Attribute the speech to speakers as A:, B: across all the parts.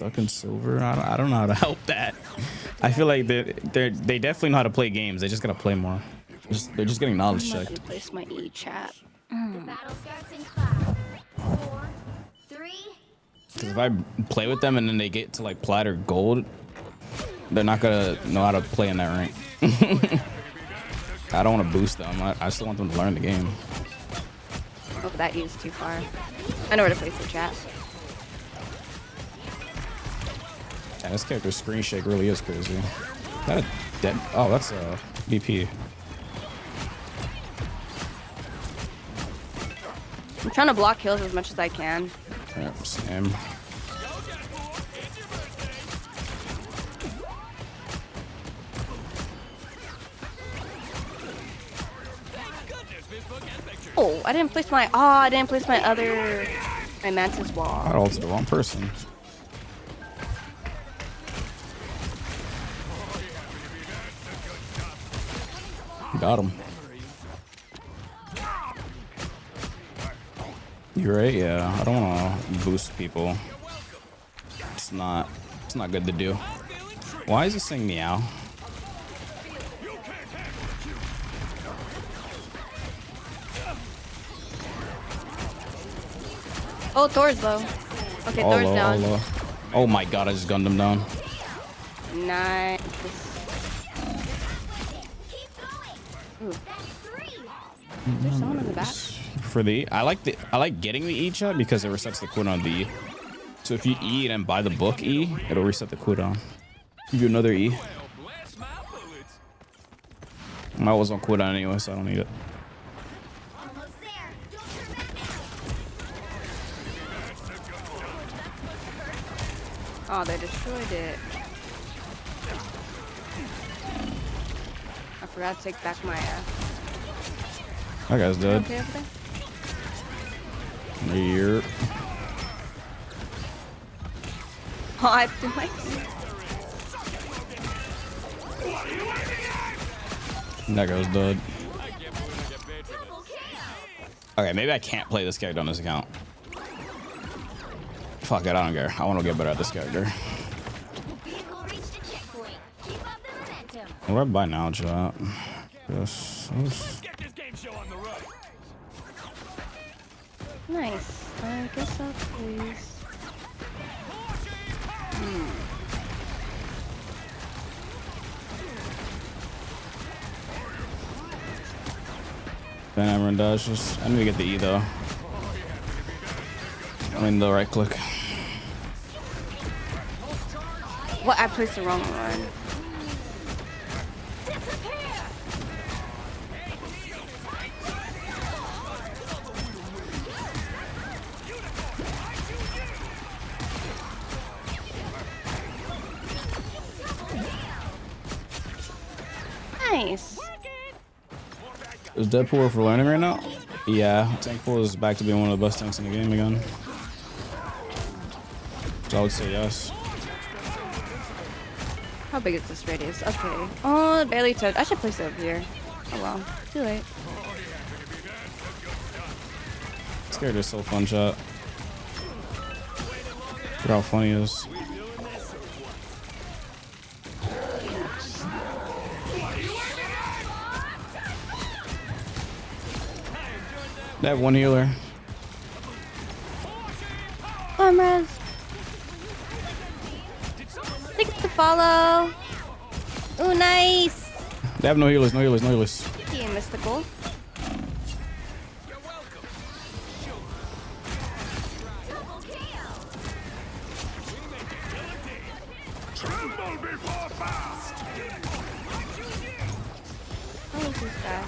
A: Fucking silver. I don't know how to help that. I feel like they definitely know how to play games. They just gotta play more. They're just getting knowledge
B: I'm not
A: checked.
B: gonna place my E chat.
C: The battle starts in 5, 4, 3,
A: Because if I play with them and then they get to like plat or gold, they're not gonna know how to play in that rank. I don't want to boost them. I still want them to learn the game.
B: Oh, that E is too far. I know where to place the chat.
A: Yeah, this character's screen shake really is crazy. Is that a dead? Oh, that's a BP.
B: I'm trying to block kills as much as I can.
A: Yep, same.
B: Oh, I didn't place my. Oh, I didn't place my other. My mantis wall.
A: I ulted the wrong person. Got him. You're right. Yeah, I don't want to boost people. It's not good to do. Why is he saying meow?
B: Oh, Thor's low. Okay, Thor's down.
A: Low. Oh my god, I just gunned him down.
B: Nice. Ooh. There's someone in the back.
A: For the I like getting the E chat because it resets the cooldown of the E. So if you E and then buy the book E, it'll reset the cooldown. Give you another E. My was on cooldown anyway, so I don't need it.
B: Oh, they destroyed it. I forgot to take back my.
A: That guy's dead.
B: Okay over there?
A: Here.
B: Oh, I threw my.
A: That guy's dead. Okay, maybe I can't play this character on this account. Fuck it, I don't care. I want to get better at this character. Where do I buy now, chat? Yes.
B: Nice. I guess I'll please.
A: Van Hammer and dashes. I need to get the E though. I mean the right click.
B: What? I placed the wrong one. Nice.
A: Is Deadpool for learning right now? Yeah, Tankpool is back to being one of the best tanks in the game again. So I would say yes.
B: How big is this radius? Okay. Oh, barely touched. I should place it over here. Oh well. Too late.
A: This character's so fun, chat. Look how funny he is. They have one healer.
B: Come on, Res. Thanks to follow. Ooh, nice.
A: They have no healers, no healers, no healers.
B: Thank you, Mystical. How is this guy?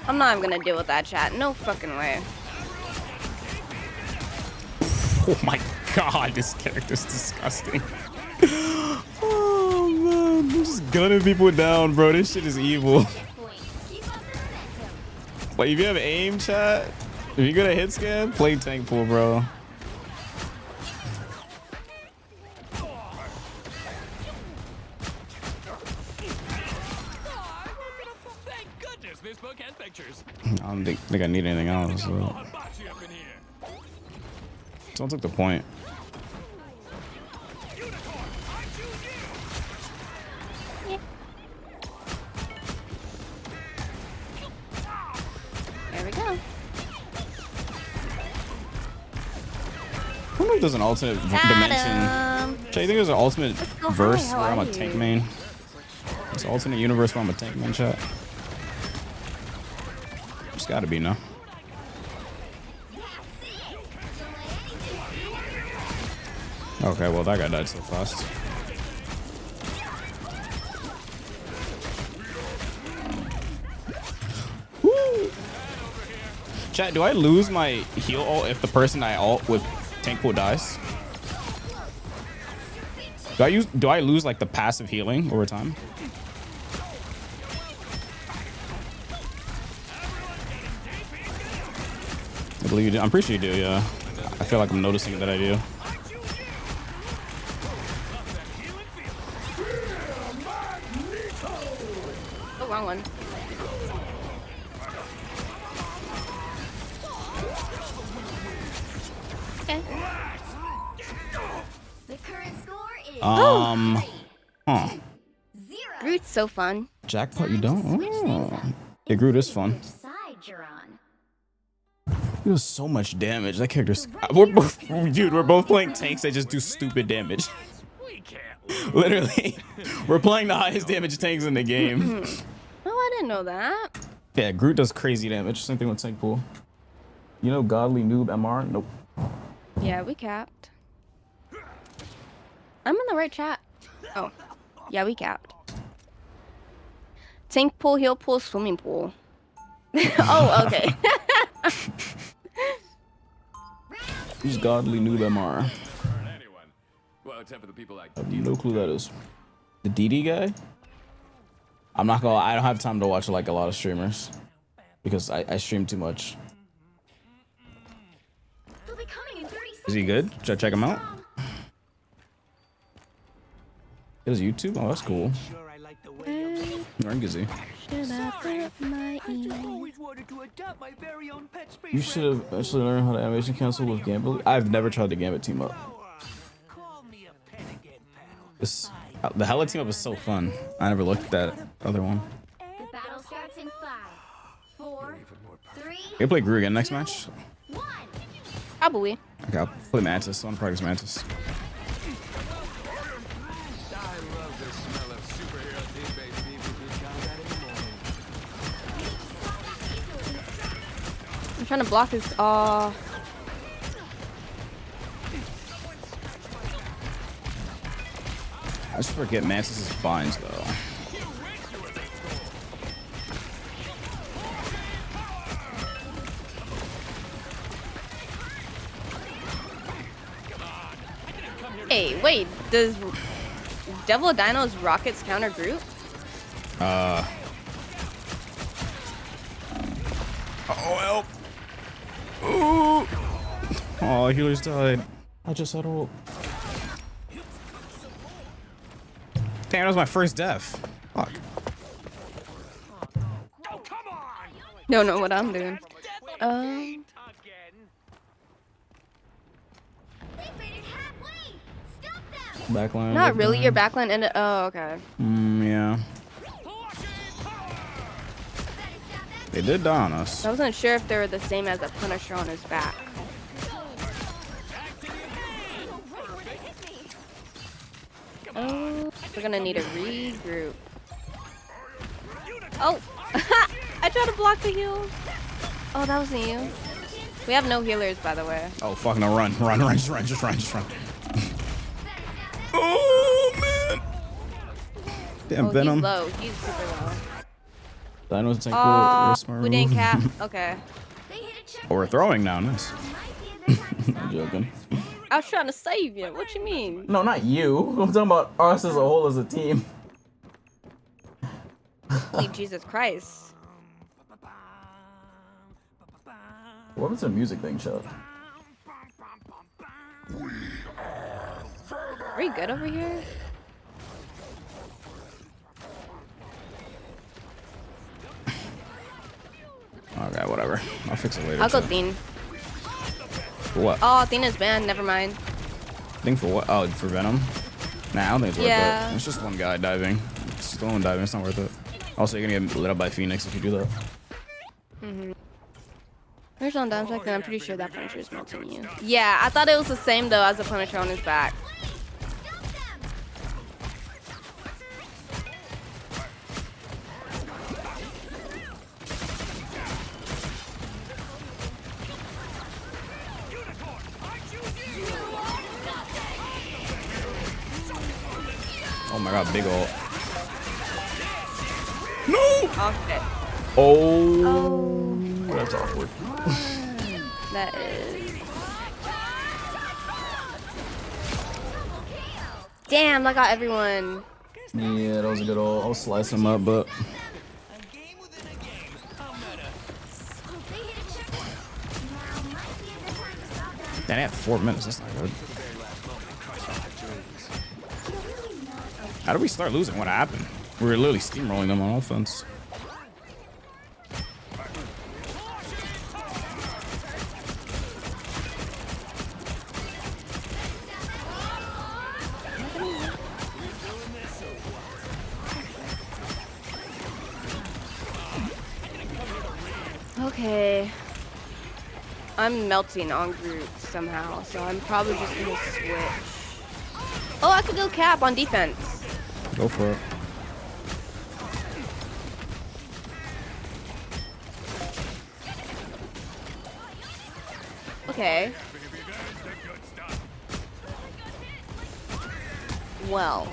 B: I'm not even gonna deal with that chat. No fucking way.
A: Oh my god, this character's disgusting. Oh man, I'm just gunning people down, bro. This shit is evil. Like, if you have aim, chat, if you're good at hit scan, play tank pool, bro. I don't don't think I need anything else. So. Someone took the point.
B: There we go.
A: I wonder if there's an alternate dimension. Chat, you think there's an ultimate
B: go
A: verse
B: high, how
A: where I'm
B: are
A: a
B: you?
A: tank main? It's an alternate universe where I'm a tank main, chat. There's gotta be, no? Okay, well that guy died so fast. Woo! Chat, do I lose my heal ult if the person I ult with tank pool dies? Do I lose like the passive healing over time? I believe you do. I'm pretty sure you do, yeah. I feel like I'm noticing that I do.
B: Oh, wrong one. Okay.
C: The current score is
A: Huh.
C: 0.
B: Groot's so fun.
A: Jackpot, you don't? Oh. Yeah, Groot is fun.
C: Which side you're on?
A: He does so much damage. That character's. Dude, we're both playing tanks that just do stupid damage. Literally, we're playing the highest damage tanks in the game.
B: Oh, I didn't know that.
A: Yeah, Groot does crazy damage. Same thing with tank pool. You know, godly noob MR? Nope.
B: Yeah, we capped. I'm in the right chat. Oh, yeah, we capped. Tank pool, heal pool, swimming pool. Oh, okay.
A: Who's godly noob MR?
D: Well, except for the people like
A: I have no clue that is. The DD guy? I'm not gonna lie, I don't have time to watch like a lot of streamers because I stream too much.
C: They'll be coming in 30 seconds.
A: Is he good? Should I check him out? His YouTube? Oh, that's cool. Rank is he?
B: Should I put my E?
A: You should have actually learned how to animation cancel with Gambit. I've never tried the Gambit team up. This, the Hella team up is so fun. I never looked at that other one.
C: The battle starts in 5, 4, 3,
A: Can we play Gru again next match?
C: 1.
B: Probably.
A: Okay, I'll play Mantis. I want to practice Mantis.
B: I'm trying to block his.
A: I just forget Mantis' binds though.
B: Hey, wait. Does Devil Dino's rockets counter Groot?
A: Oh, help. Ooh. Oh, healers died. I just had ult. Damn, that was my first death. Fuck.
B: Don't know what I'm doing.
C: They made it halfway. Stop them.
A: Backline.
B: Not really. Your backline ended. Oh, okay.
A: Yeah. They did die on us.
B: I wasn't sure if they were the same as a Punisher on his back. Oh, we're gonna need a regroup. Oh, I tried to block the heal. Oh, that wasn't you. We have no healers, by the way.
A: Oh, fuck no, run, just run. Oh, man. Damn,
B: Oh,
A: Venom.
B: he's low. He's super low.
A: Dino's tank
B: Oh,
A: wrist
B: we
A: move.
B: didn't cap. Okay.
C: They hit a check.
A: Oh, we're throwing now, nice.
C: Might be a good time to
A: I'm
C: stop.
A: joking.
B: I was trying to save you. What you mean?
A: No, not you. I'm talking about us as a whole as a team.
B: Holy Jesus Christ.
A: What was the music thing, Chuck?
B: Are we good over here?
A: Okay, whatever. I'll fix it later.
B: I'll go
A: chat.
B: Thene.
A: For what?
B: Oh, Thene is banned. Never mind.
A: Thing for what? Oh, for Venom? Nah, I don't think it's worth
B: Yeah.
A: it. It's just one guy diving. It's just one diving. It's not worth it. Also, you're gonna get lit up by Phoenix if you do that.
B: Where's on down second? I'm pretty sure that Punisher is melting you. Yeah, I thought it was the same though as the Punisher on his back.
A: Oh my god, big ult. No!
B: Oh shit.
A: Oh,
B: Oh,
A: that's awkward.
B: that is. Damn, I got everyone.
A: Yeah, that was a good ult. I'll slice him up, but they had 4 minutes. That's not good. How did we start losing? What happened? We were literally steamrolling them on offense.
B: Okay. I'm melting on Groot somehow, so I'm probably just gonna switch. Oh, I could go Cap on defense.
A: Go for it.
B: Okay. Well,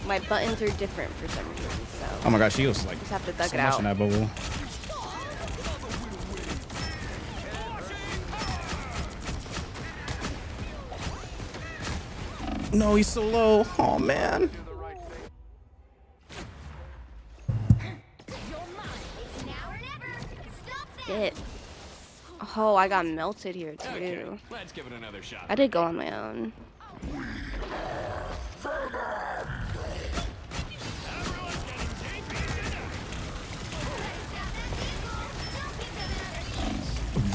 B: my buttons are different for some reason, so
A: Oh my gosh, she was like
B: just have to thug
A: so
B: it
A: much
B: out.
A: in that bubble. No, he's so low. Oh man.
B: Shit. Oh, I got melted here too.
D: Okay, let's give it another shot.
B: I did go on my own.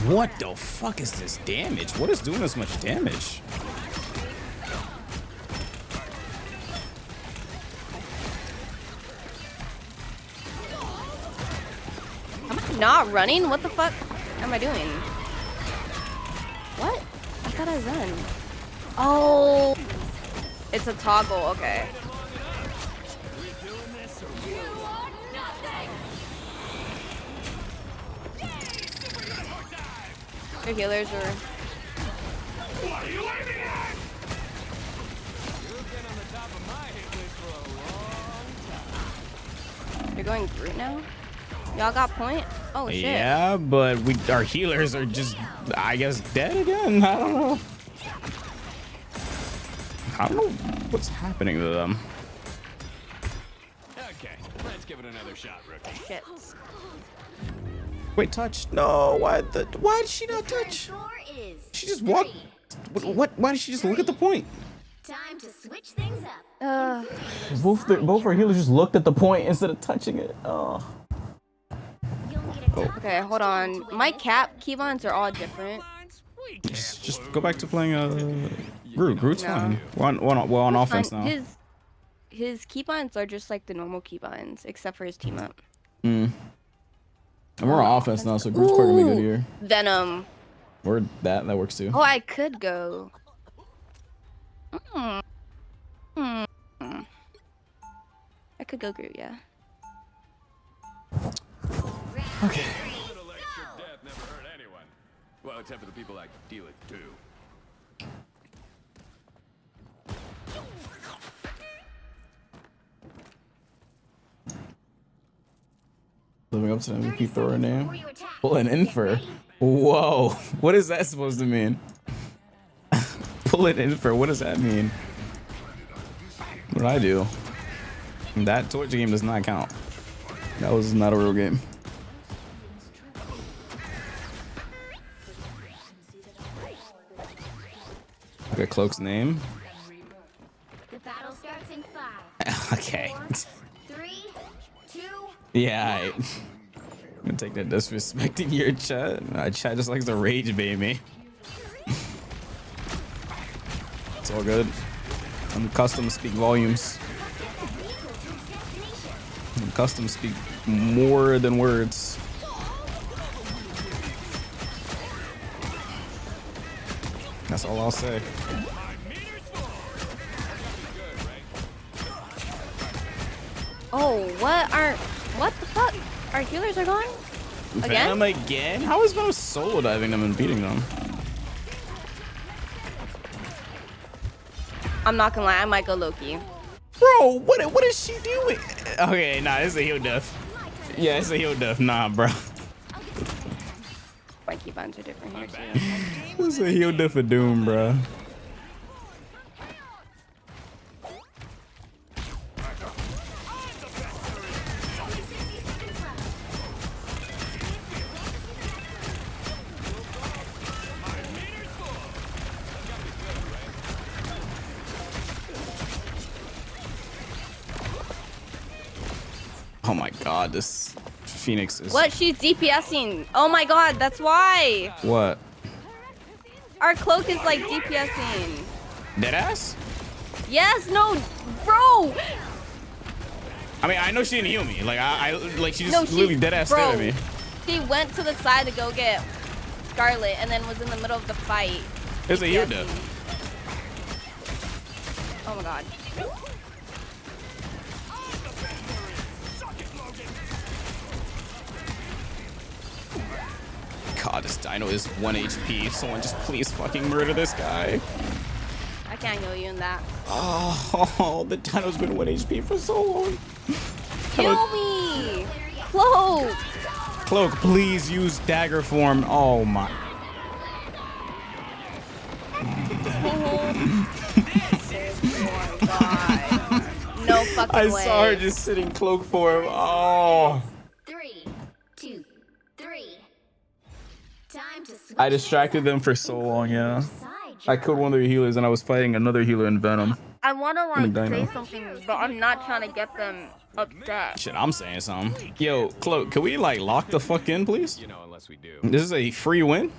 A: What the fuck is this damage? What is doing this much damage?
B: Am I not running? What the fuck am I doing? What? I thought I run. Oh, it's a toggle. Okay. The healers are. You're going Groot now? Y'all got point? Oh shit.
A: Yeah, but our healers are just, I guess, dead again. I don't know. I don't know what's happening to them.
D: Okay, let's give it another shot, rookie.
B: Shit.
A: Wait, touch? No, why did she not touch? She just walked. What? Why did she just look at the point?
C: Time to switch things up.
A: Both our healers just looked at the point instead of touching it. Oh.
C: You'll need a
B: Okay, hold on. My cap keybinds are all different.
A: Just go back to playing Groot. Groot's
B: No.
A: fine. Well, on offense now.
B: His keybinds are just like the normal keybinds, except for his team up.
A: And we're on offense now, so Groot's probably gonna be good here.
B: Venom.
A: Or that works too.
B: Oh, I could go. I could go Groot, yeah.
A: Okay.
D: A little extra death never hurt anyone. Well, except for the people I deal with too.
A: Living up to the MVP thrower name.
C: before you attack.
A: Pull an infer. Whoa. What is that supposed to mean? Pull an infer. What does that mean? What did I do? That Twitch game does not count. That was not a real game. Okay, Cloak's name.
C: The battle starts in 5,
A: Okay.
C: 3, 2.
A: Yeah. gonna take that disrespecting your chat. My chat just likes to rage bait me. It's all good. I'm custom speak volumes. I'm custom speak more than words. That's all I'll say.
B: Oh, what the fuck? Our healers are gone?
A: Venom again? How is Venom solo diving them and beating them?
B: I'm not gonna lie, I might go Loki.
A: Bro, what is she doing? Okay, nah, it's a heal death. Yeah, it's a heal death. Nah, bro.
B: My keybinds are different here too.
A: It's a heal death of Doom, bro. Oh my god, this Phoenix is...
B: What? She's DPSing. Oh my god, that's why.
A: What?
B: Our cloak is like DPSing.
A: Deadass?
B: Yes, no, bro.
A: I mean, I know she didn't heal me. Like, like she just
B: No,
A: literally deadass stared at me.
B: She went to the side to go get Scarlet and then was in the middle of the fight.
A: It's a heal death.
B: Oh my god.
A: God, this dino is 1 HP. Someone just please fucking murder this guy.
B: I can't heal you in that.
A: Oh, the dino's been 1 HP for so long.
B: Kill me! Cloak!
A: Cloak, please use dagger form. Oh my.
B: Oh my god. No fucking
A: I
B: way.
A: saw her just sitting cloak form. Oh.
C: 3, 2, 3. Time to switch.
A: I distracted them for so long, yeah.
C: side,
A: I killed one of their healers and I was fighting another healer in Venom.
B: I want to
A: I'm a
B: like
A: dino.
B: say something, but I'm not trying to get them upset.
A: Shit, I'm saying something. Yo, Cloak, can we like lock the fuck in, please?
D: You know, unless we do.
A: This is a free win.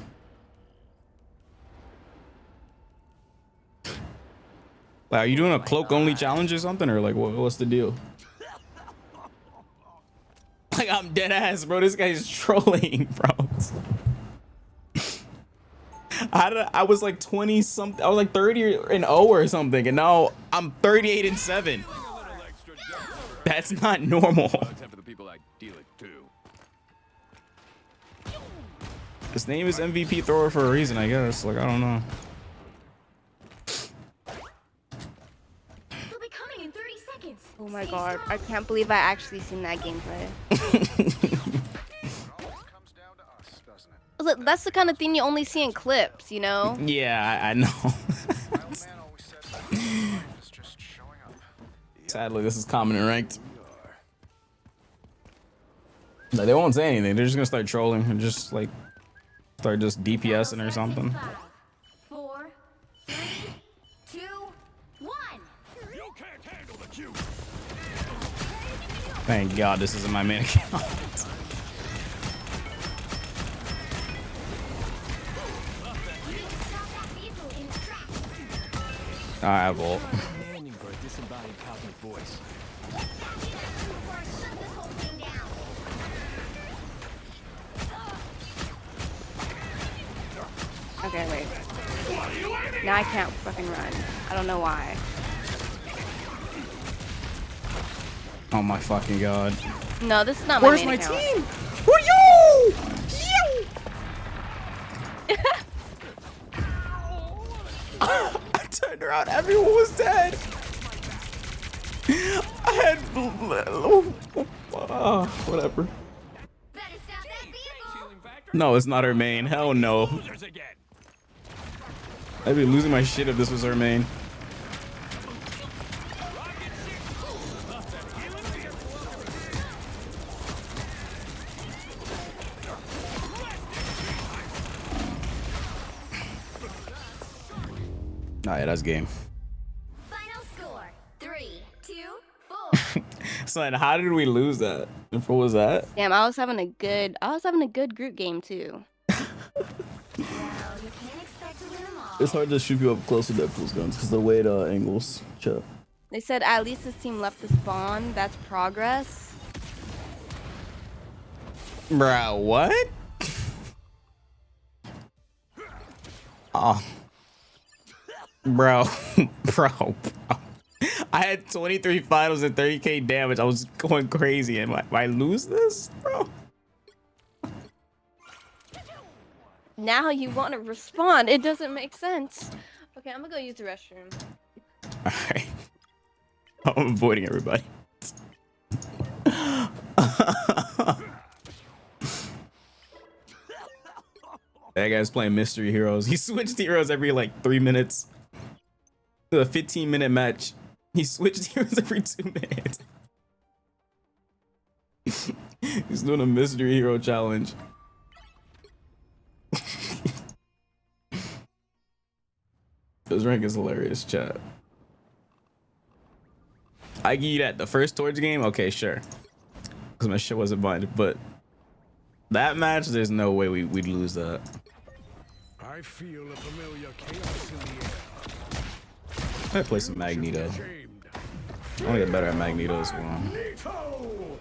A: Like, are you doing a cloak only challenge or something, or like what's the deal? Like, I'm dead ass, bro. This guy's trolling, bro. I was like 20 something. I was like 30 and 0 or something, and now I'm 38 and 7. That's not normal.
D: Except for the people I deal it to.
A: His name is MVP thrower for a reason, I guess. Like, I don't know.
C: They'll be coming in 30 seconds.
B: Oh my
C: Stay
B: god,
C: strong.
B: I can't believe I actually seen that gameplay. Look, that's the kind of thing you only see in clips, you know?
A: Yeah, I know. Sadly, this is common and ranked. No, they won't say anything. They're just gonna start trolling and just like start just DPSing or something.
C: 5, 4, 3, 2, 1.
D: You can't handle the cue.
A: Thank God this isn't my main account.
C: Stop that vehicle in its tracks.
A: I have ult.
D: Manning for a disembodied cosmic voice.
C: Shut this whole thing down.
B: Okay, wait. Now I can't fucking run. I don't know why.
A: Oh my fucking God.
B: No, this is not
A: Where's
B: my
A: my
B: main account.
A: team? Where you? I turned around. Everyone was dead. I had whatever.
C: Better stop that vehicle.
A: No, it's not her main. Hell no.
D: Losers again.
A: I'd be losing my shit if this was her main. Nah, yeah, that's game.
C: Final score 3, 2, 4.
A: Son, how did we lose that? And what was that?
B: Damn, I was having a good group game too.
C: Well, you can't expect to win them all.
E: It's hard to shoot you up close with Deadpool's guns because the way it angles. Chat.
B: They said at least this team left the spawn. That's progress.
A: Bro, what? Oh. Bro. Bro. I had 23 finals and 30k damage. I was going crazy. And I lose this, bro?
B: Now you want to respond. It doesn't make sense. Okay, I'm gonna go use the restroom.
A: Alright. I'm avoiding everybody. That guy's playing mystery heroes. He switched heroes every like 3 minutes. To a 15-minute match. He switched heroes every 2 minutes. He's doing a mystery hero challenge. His rank is hilarious, chat. I give you that. The first Torch game, okay, sure. Because my shit wasn't binded, but that match, there's no way we'd lose that.
F: I feel a familiar chaos in the air.
A: I'm gonna play some Magneto. I want to get better at Magneto as well.
F: Magneto!